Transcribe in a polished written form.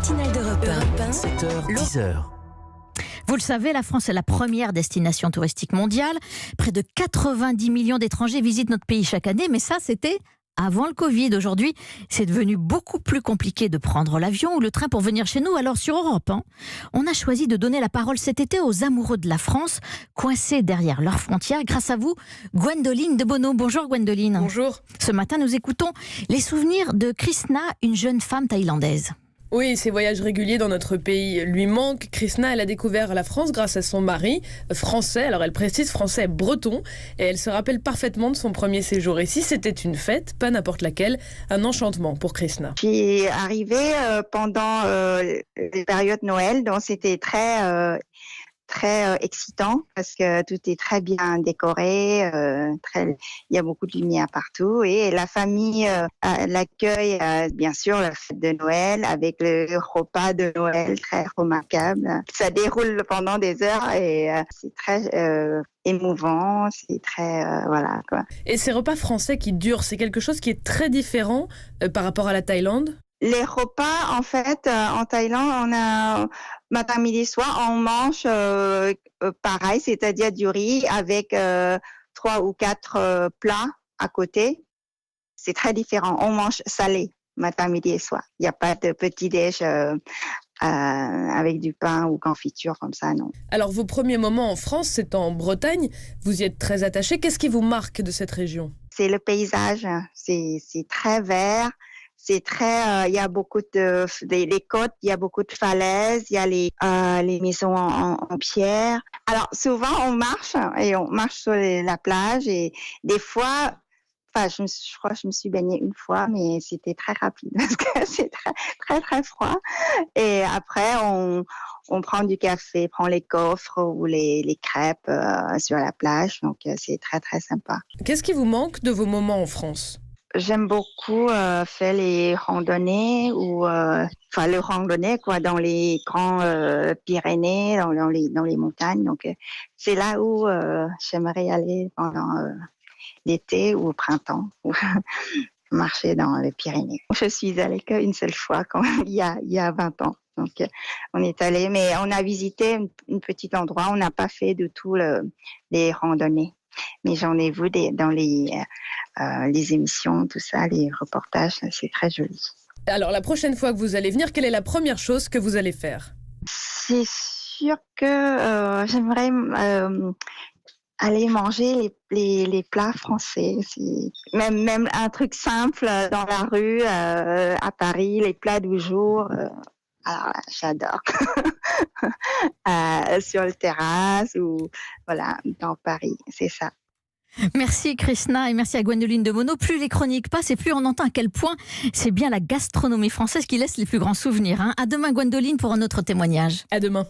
matinale d'Europe 1, 7h, 10h. Vous le savez, la France est la première destination touristique mondiale. Près de 90 millions d'étrangers visitent notre pays chaque année, mais ça, c'était avant le Covid. Aujourd'hui, c'est devenu beaucoup plus compliqué de prendre l'avion ou le train pour venir chez nous. Alors sur Europe 1, on a choisi de donner la parole cet été aux amoureux de la France, coincés derrière leurs frontières. Grâce à vous, Gwendoline de Bono. Bonjour Gwendoline. Bonjour. Ce matin, nous écoutons les souvenirs de Krishna, une jeune femme thaïlandaise. Oui, ses voyages réguliers dans notre pays lui manquent. Krishna, elle a découvert la France grâce à son mari, français. Alors elle précise français breton. Et elle se rappelle parfaitement de son premier séjour ici. C'était une fête, pas n'importe laquelle, un enchantement pour Krishna. Je suis arrivée pendant les périodes Noël, donc c'était très excitant parce que tout est très bien décoré, il y a beaucoup de lumière partout et la famille l'accueille bien sûr la fête de Noël avec le repas de Noël très remarquable. Ça déroule pendant des heures et c'est très émouvant, c'est très voilà quoi. Et ces repas français qui durent, c'est quelque chose qui est très différent par rapport à la Thaïlande? Les repas, en fait, en Thaïlande, on a matin, midi, soir, on mange pareil, c'est-à-dire du riz avec 3 ou 4 plats à côté. C'est très différent. On mange salé matin, midi et soir. Il n'y a pas de petit-déj avec du pain ou confiture comme ça, non. Alors, vos premiers moments en France, c'est en Bretagne. Vous y êtes très attaché. Qu'est-ce qui vous marque de cette région? C'est le paysage. C'est très vert. C'est très, il y a beaucoup les côtes, il y a beaucoup de falaises, il y a les maisons en pierre. Alors souvent on marche sur la plage et des fois, je crois que je me suis baignée une fois, mais c'était très rapide parce que c'est très très très froid. Et après on prend du café, prend les coffres ou les crêpes sur la plage, donc c'est très très sympa. Qu'est-ce qui vous manque de vos moments en France? J'aime beaucoup faire les randonnées le randonnée quoi dans les grands Pyrénées, dans les montagnes. Donc c'est là où j'aimerais aller pendant l'été ou au printemps, marcher dans les Pyrénées. Je suis allée qu'une seule fois quand il y a 20 ans. Donc on est allé, mais on a visité un petit endroit. On n'a pas fait de tout les randonnées. Mais j'en ai vu dans les émissions, tout ça, les reportages, c'est très joli. Alors, la prochaine fois que vous allez venir, quelle est la première chose que vous allez faire? C'est sûr que j'aimerais aller manger les plats français. Même un truc simple dans la rue, à Paris, les plats du jour. Alors là, j'adore. Sur le terrasse ou voilà, dans Paris, c'est ça. Merci Krishna et merci à Gwendoline de Bono. Plus les chroniques passent et plus on entend à quel point c'est bien la gastronomie française qui laisse les plus grands souvenirs. À demain Gwendoline pour un autre témoignage. À demain.